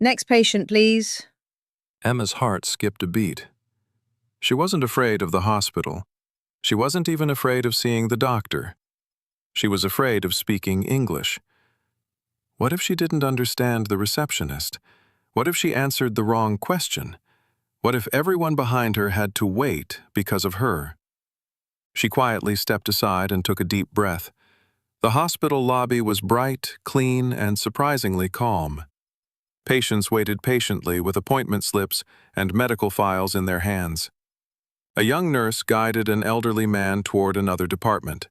Next patient, please. Emma's heart skipped a beat. She wasn't afraid of the hospital. She wasn't even afraid of seeing the doctor. She was afraid of speaking English. What if she didn't understand the receptionist? What if she answered the wrong question? What if everyone behind her had to wait because of her? She quietly stepped aside and took a deep breath. The hospital lobby was bright, clean, and surprisingly calm. Patients waited patiently with appointment slips and medical files in their hands. A young nurse guided an elderly man toward another department.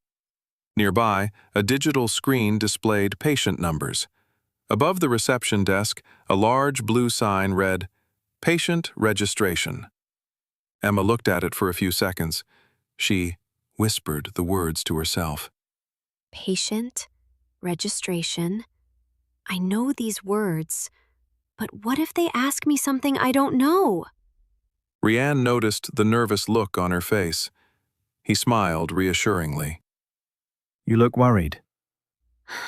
Nearby, a digital screen displayed patient numbers. Above the reception desk, a large blue sign read, "Patient Registration." Emma looked at it for a few seconds. She whispered the words to herself. Patient, registration. I know these words, but what if they ask me something I don't know? Rianne noticed the nervous look on her face. He smiled reassuringly. You look worried.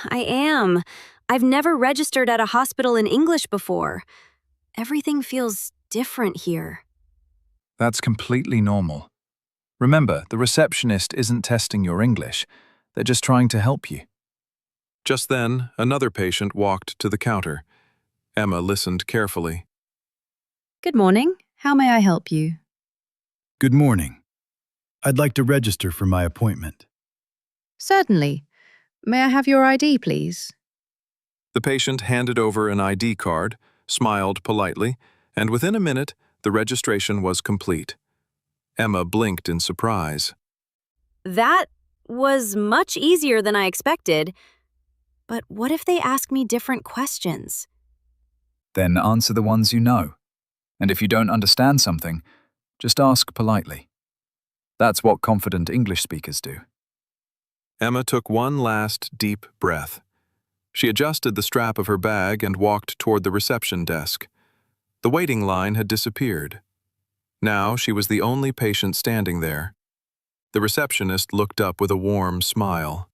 I am. I've never registered at a hospital in English before. Everything feels different here. That's completely normal. Remember, the receptionist isn't testing your English. They're just trying to help you. Just then, another patient walked to the counter. Emma listened carefully. Good morning. How may I help you? Good morning. I'd like to register for my appointment. Certainly. May I have your ID, please? The patient handed over an ID card, smiled politely, and within a minute, the registration was complete. Emma blinked in surprise. That was much easier than I expected. But what if they ask me different questions? Then answer the ones you know. And if you don't understand something, just ask politely. That's what confident English speakers do. Emma took one last deep breath. She adjusted the strap of her bag and walked toward the reception desk. The waiting line had disappeared. Now she was the only patient standing there. The receptionist looked up with a warm smile.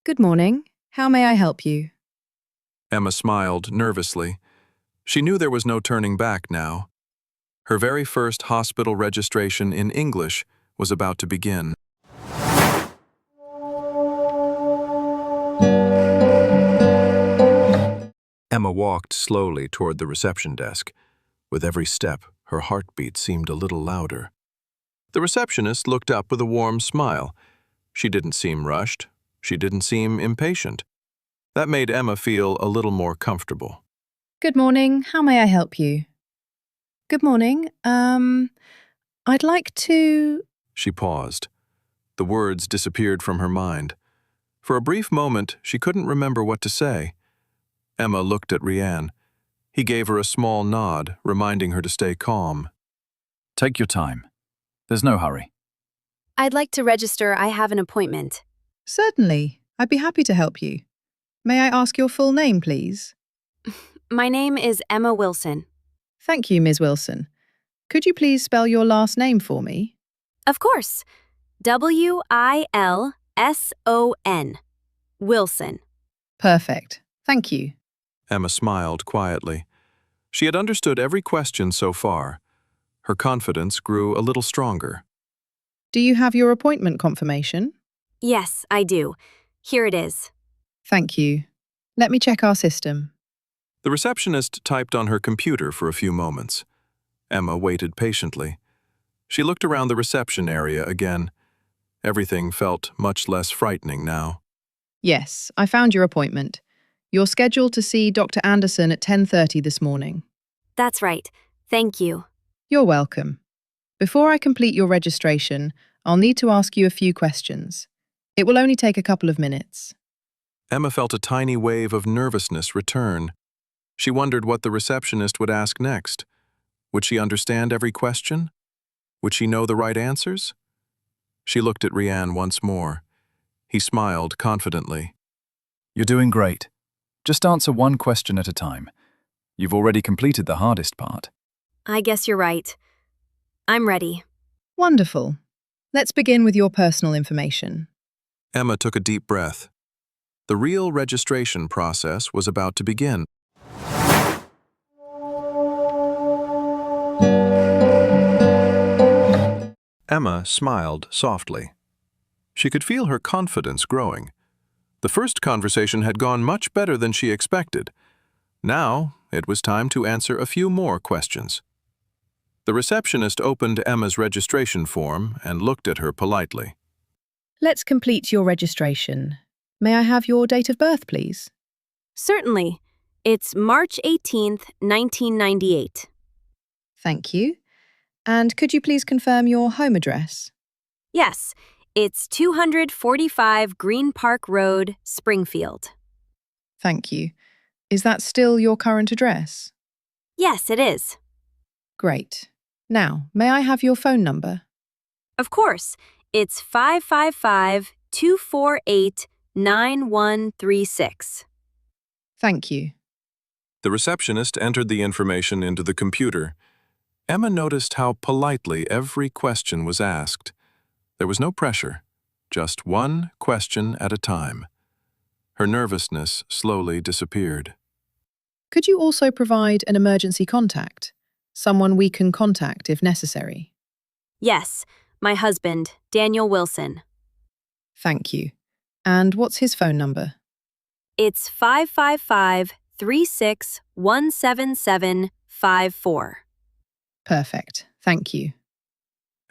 Good morning. How may I help you? Emma smiled nervously. She knew there was no turning back now. Her very first hospital registration in English was about to begin. Emma walked slowly toward the reception desk. With every step, her heartbeat seemed a little louder. The receptionist looked up with a warm smile. She didn't seem rushed. She didn't seem impatient. That made Emma feel a little more comfortable. Good morning. How may I help you? Good morning. I'd like to... She paused. The words disappeared from her mind. For a brief moment, she couldn't remember what to say. Emma looked at Rianne. He gave her a small nod, reminding her to stay calm. Take your time. There's no hurry. I'd like to register. I have an appointment. Certainly. I'd be happy to help you. May I ask your full name, please? My name is Emma Wilson. Thank you, Ms. Wilson. Could you please spell your last name for me? Of course. W-I-L-S-O-N. Wilson. Perfect. Thank you. Emma smiled quietly. She had understood every question so far. Her confidence grew a little stronger. Do you have your appointment confirmation? Yes, I do. Here it is. Thank you. Let me check our system. The receptionist typed on her computer for a few moments. Emma waited patiently. She looked around the reception area again. Everything felt much less frightening now. Yes, I found your appointment. You're scheduled to see Dr. Anderson at 10:30 this morning. That's right. Thank you. You're welcome. Before I complete your registration, I'll need to ask you a few questions. It will only take a couple of minutes. Emma felt a tiny wave of nervousness return. She wondered what the receptionist would ask next. Would she understand every question? Would she know the right answers? She looked at Rianne once more. He smiled confidently. You're doing great. Just answer one question at a time. You've already completed the hardest part. I guess you're right. I'm ready. Wonderful. Let's begin with your personal information. Emma took a deep breath. The real registration process was about to begin. Emma smiled softly. She could feel her confidence growing. The first conversation had gone much better than she expected. Now, it was time to answer a few more questions. The receptionist opened Emma's registration form and looked at her politely. Let's complete your registration. May I have your date of birth, please? Certainly. It's March 18th, 1998. Thank you. And could you please confirm your home address? Yes, it's 245 Green Park Road, Springfield. Thank you. Is that still your current address? Yes, it is. Great. Now, may I have your phone number? Of course. It's 555-248-9136. Thank you. The receptionist entered the information into the computer. Emma noticed how politely every question was asked. There was no pressure, just one question at a time. Her nervousness slowly disappeared. Could you also provide an emergency contact? Someone we can contact if necessary. Yes, my husband, Daniel Wilson. Thank you. And what's his phone number? It's 555-3617754. Perfect. Thank you.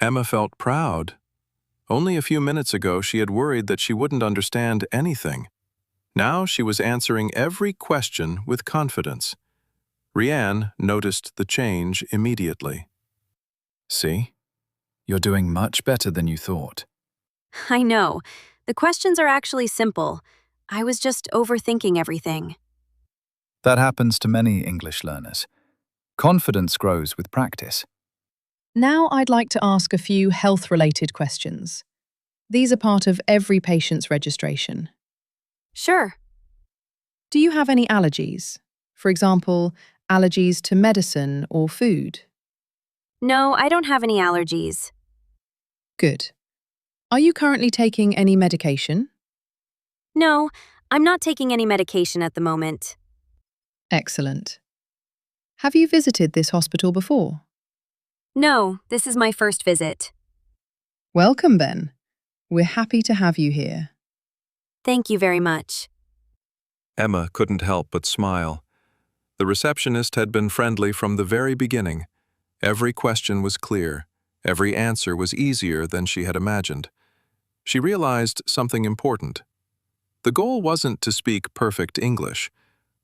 Emma felt proud. Only a few minutes ago she had worried that she wouldn't understand anything. Now she was answering every question with confidence. Rianne noticed the change immediately. See? You're doing much better than you thought. I know. The questions are actually simple. I was just overthinking everything. That happens to many English learners. Confidence grows with practice. Now I'd like to ask a few health-related questions. These are part of every patient's registration. Sure. Do you have any allergies? For example, allergies to medicine or food? No, I don't have any allergies. Good. Are you currently taking any medication? No, I'm not taking any medication at the moment. Excellent. Have you visited this hospital before? No, this is my first visit. Welcome, then. We're happy to have you here. Thank you very much. Emma couldn't help but smile. The receptionist had been friendly from the very beginning. Every question was clear. Every answer was easier than she had imagined. She realized something important. The goal wasn't to speak perfect English.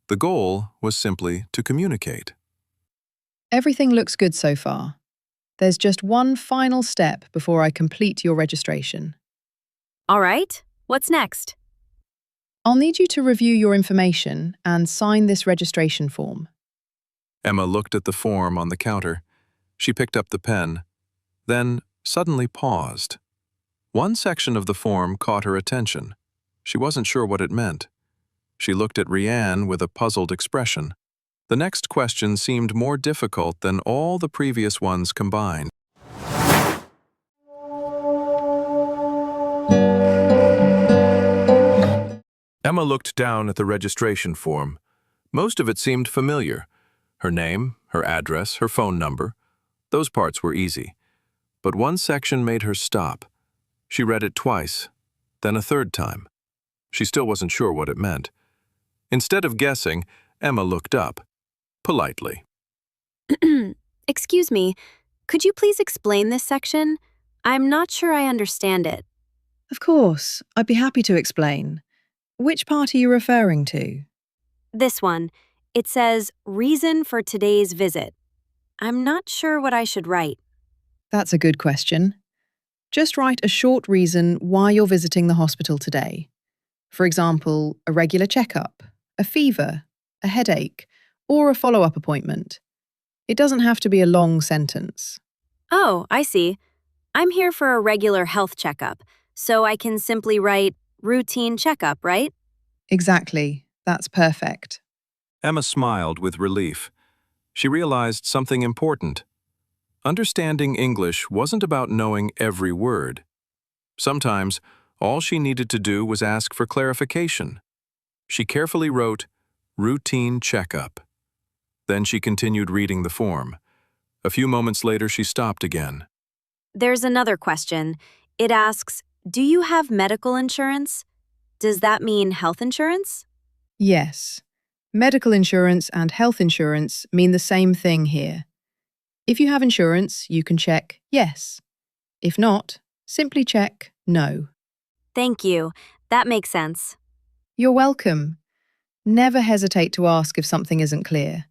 The goal was simply to communicate. Everything looks good so far. There's just one final step before I complete your registration. All right, what's next? I'll need you to review your information and sign this registration form. Emma looked at the form on the counter. She picked up the pen, then suddenly paused. One section of the form caught her attention. She wasn't sure what it meant. She looked at Rianne with a puzzled expression. The next question seemed more difficult than all the previous ones combined. Emma looked down at the registration form. Most of it seemed familiar. Her name, her address, her phone number. Those parts were easy. But one section made her stop. She read it twice, then a third time. She still wasn't sure what it meant. Instead of guessing, Emma looked up, politely. Excuse me, could you please explain this section? I'm not sure I understand it. Of course, I'd be happy to explain. Which part are you referring to? This one. It says, reason for today's visit. I'm not sure what I should write. That's a good question. Just write a short reason why you're visiting the hospital today. For example, a regular checkup, a fever, a headache, or a follow-up appointment. It doesn't have to be a long sentence. Oh, I see. I'm here for a regular health checkup, so I can simply write routine checkup, right? Exactly. That's perfect. Emma smiled with relief. She realized something important. Understanding English wasn't about knowing every word. Sometimes, all she needed to do was ask for clarification. She carefully wrote, routine checkup. Then she continued reading the form. A few moments later, she stopped again. There's another question. It asks, do you have medical insurance? Does that mean health insurance? Yes. Medical insurance and health insurance mean the same thing here. If you have insurance, you can check yes. If not, simply check no. Thank you. That makes sense. You're welcome. Never hesitate to ask if something isn't clear.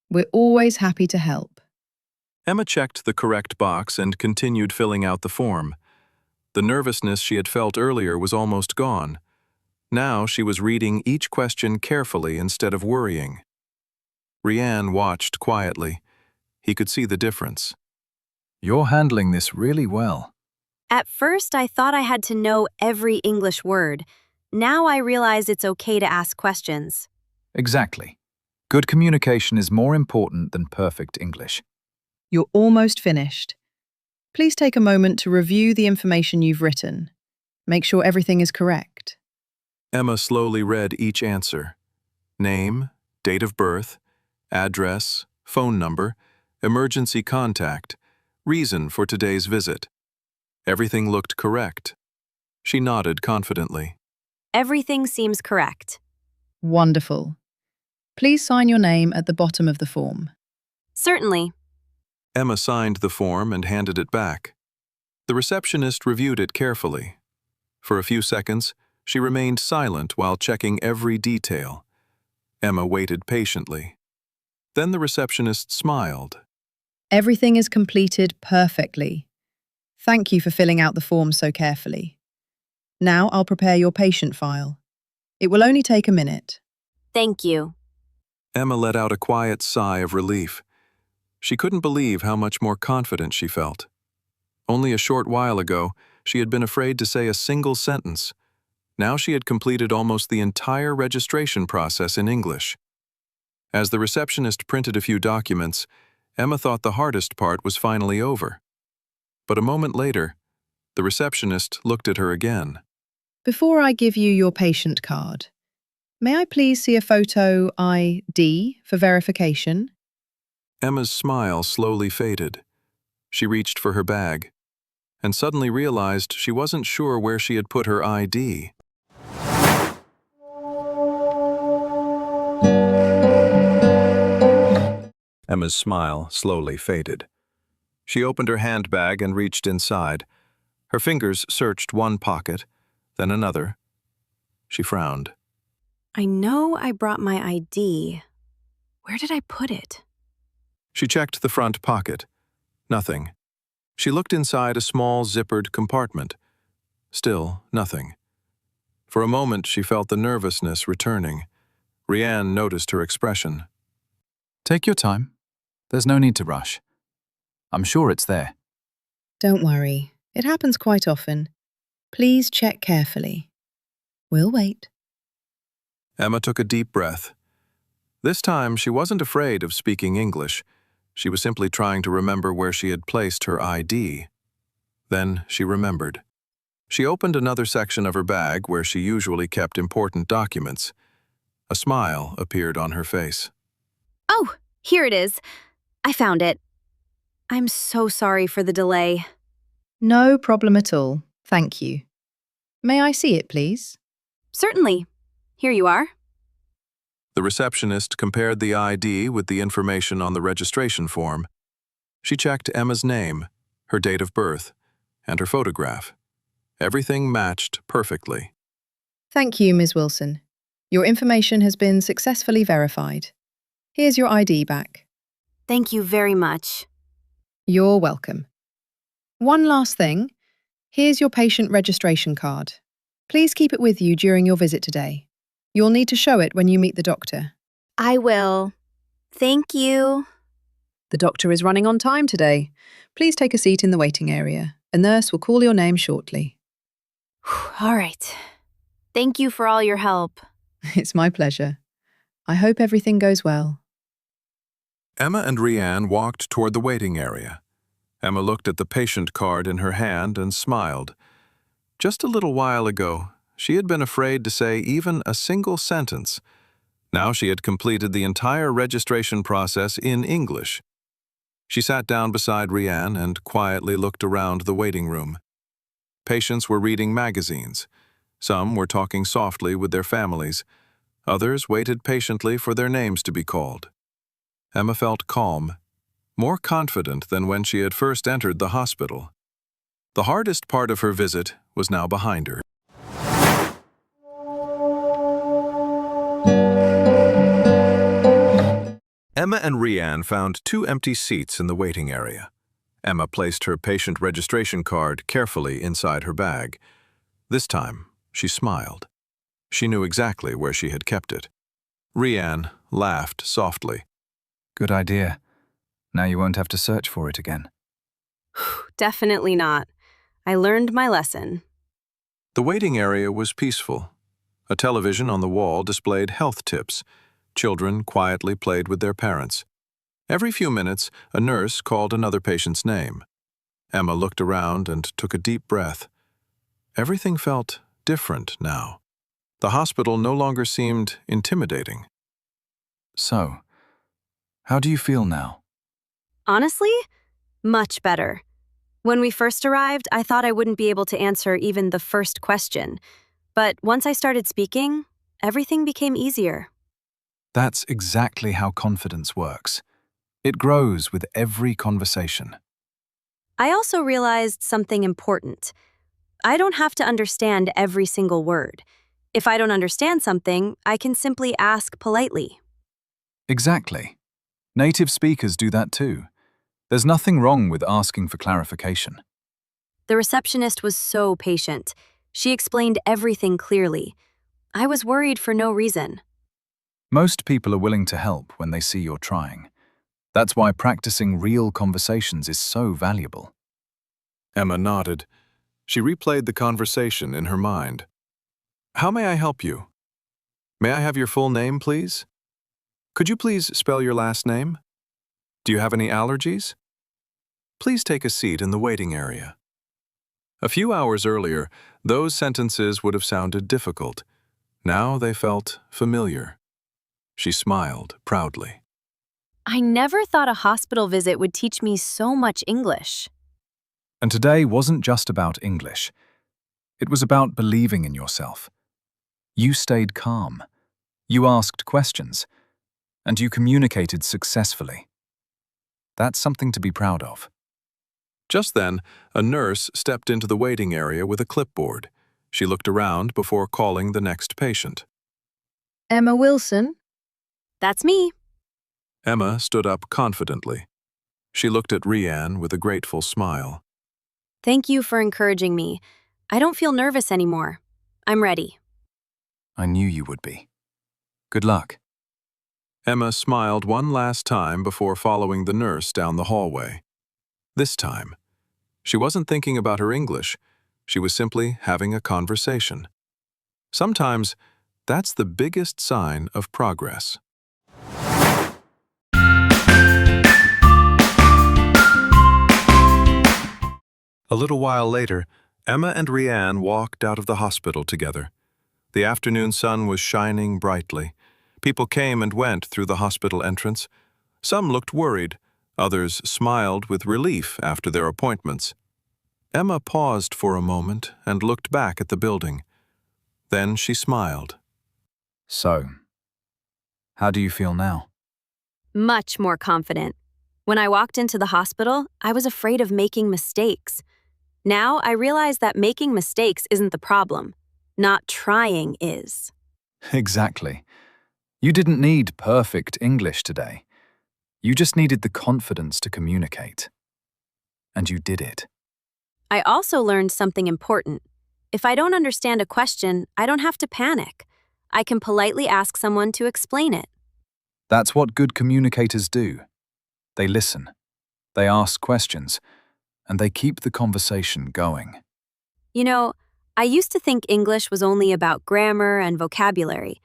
We're always happy to help. Emma checked the correct box and continued filling out the form. The nervousness she had felt earlier was almost gone. Now she was reading each question carefully instead of worrying. Rianne watched quietly. He could see the difference. You're handling this really well. At first, I thought I had to know every English word. Now I realize it's okay to ask questions. Exactly. Good communication is more important than perfect English. You're almost finished. Please take a moment to review the information you've written. Make sure everything is correct. Emma slowly read each answer. Name, date of birth, address, phone number, emergency contact, reason for today's visit. Everything looked correct. She nodded confidently. Everything seems correct. Wonderful. Please sign your name at the bottom of the form. Certainly. Emma signed the form and handed it back. The receptionist reviewed it carefully. For a few seconds, she remained silent while checking every detail. Emma waited patiently. Then the receptionist smiled. Everything is completed perfectly. Thank you for filling out the form so carefully. Now I'll prepare your patient file. It will only take a minute. Thank you. Emma let out a quiet sigh of relief. She couldn't believe how much more confident she felt. Only a short while ago, she had been afraid to say a single sentence. Now she had completed almost the entire registration process in English. As the receptionist printed a few documents, Emma thought the hardest part was finally over. But a moment later, the receptionist looked at her again. Before I give you your patient card, may I please see a photo ID for verification? Emma's smile slowly faded. She reached for her bag and suddenly realized she wasn't sure where she had put her ID. Emma's smile slowly faded. She opened her handbag and reached inside. Her fingers searched one pocket, then another. She frowned. I know I brought my ID. Where did I put it? She checked the front pocket. Nothing. She looked inside a small zippered compartment. Still nothing. For a moment she felt the nervousness returning. Rianne noticed her expression. Take your time. There's no need to rush. I'm sure it's there. Don't worry, it happens quite often. Please check carefully. We'll wait. Emma took a deep breath. This time she wasn't afraid of speaking English. She was simply trying to remember where she had placed her ID. Then she remembered. She opened another section of her bag where she usually kept important documents. A smile appeared on her face. Oh, here it is. I found it. I'm so sorry for the delay. No problem at all. Thank you. May I see it, please? Certainly. Here you are. The receptionist compared the ID with the information on the registration form. She checked Emma's name, her date of birth, and her photograph. Everything matched perfectly. Thank you, Ms. Wilson. Your information has been successfully verified. Here's your ID back. Thank you very much. You're welcome. One last thing. Here's your patient registration card. Please keep it with you during your visit today. You'll need to show it when you meet the doctor. I will. Thank you. The doctor is running on time today. Please take a seat in the waiting area. A nurse will call your name shortly. All right. Thank you for all your help. It's my pleasure. I hope everything goes well. Emma and Rianne walked toward the waiting area. Emma looked at the patient card in her hand and smiled. Just a little while ago, she had been afraid to say even a single sentence. Now she had completed the entire registration process in English. She sat down beside Rianne and quietly looked around the waiting room. Patients were reading magazines. Some were talking softly with their families. Others waited patiently for their names to be called. Emma felt calm, more confident than when she had first entered the hospital. The hardest part of her visit was now behind her. Emma and Rianne found 2 empty seats in the waiting area. Emma placed her patient registration card carefully inside her bag. This time, she smiled. She knew exactly where she had kept it. Rianne laughed softly. Good idea. Now you won't have to search for it again. Definitely not. I learned my lesson. The waiting area was peaceful. A television on the wall displayed health tips. Children quietly played with their parents. Every few minutes, a nurse called another patient's name. Emma looked around and took a deep breath. Everything felt different now. The hospital no longer seemed intimidating. So, how do you feel now? Honestly, much better. When we first arrived, I thought I wouldn't be able to answer even the first question. But once I started speaking, everything became easier. That's exactly how confidence works. It grows with every conversation. I also realized something important. I don't have to understand every single word. If I don't understand something, I can simply ask politely. Exactly. Native speakers do that too. There's nothing wrong with asking for clarification. The receptionist was so patient. She explained everything clearly. I was worried for no reason. Most people are willing to help when they see you're trying. That's why practicing real conversations is so valuable. Emma nodded. She replayed the conversation in her mind. How may I help you? May I have your full name, please? Could you please spell your last name? Do you have any allergies? Please take a seat in the waiting area. A few hours earlier, those sentences would have sounded difficult. Now they felt familiar. She smiled proudly. I never thought a hospital visit would teach me so much English. And today wasn't just about English. It was about believing in yourself. You stayed calm. You asked questions. And you communicated successfully. That's something to be proud of. Just then, a nurse stepped into the waiting area with a clipboard. She looked around before calling the next patient. Emma Wilson? That's me. Emma stood up confidently. She looked at Rianne with a grateful smile. Thank you for encouraging me. I don't feel nervous anymore. I'm ready. I knew you would be. Good luck. Emma smiled one last time before following the nurse down the hallway. This time, she wasn't thinking about her English. She was simply having a conversation. Sometimes, that's the biggest sign of progress. A little while later, Emma and Rianne walked out of the hospital together. The afternoon sun was shining brightly. People came and went through the hospital entrance. Some looked worried. Others smiled with relief after their appointments. Emma paused for a moment and looked back at the building. Then she smiled. So, how do you feel now? Much more confident. When I walked into the hospital, I was afraid of making mistakes. Now I realize that making mistakes isn't the problem. Not trying is. Exactly. You didn't need perfect English today. You just needed the confidence to communicate. And you did it. I also learned something important. If I don't understand a question, I don't have to panic. I can politely ask someone to explain it. That's what good communicators do. They listen, they ask questions, and they keep the conversation going. You know, I used to think English was only about grammar and vocabulary,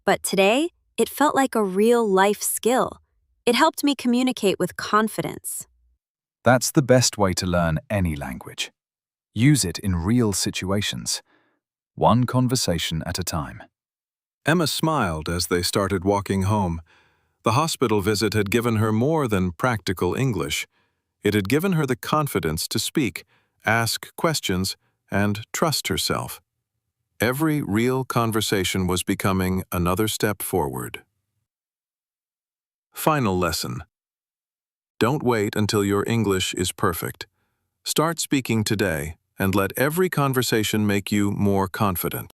but today it felt like a real life skill. It helped me communicate with confidence. That's the best way to learn any language. Use it in real situations, one conversation at a time. Emma smiled as they started walking home. The hospital visit had given her more than practical English. It had given her the confidence to speak, ask questions, and trust herself. Every real conversation was becoming another step forward. Final lesson. Don't wait until your English is perfect. Start speaking today and let every conversation make you more confident.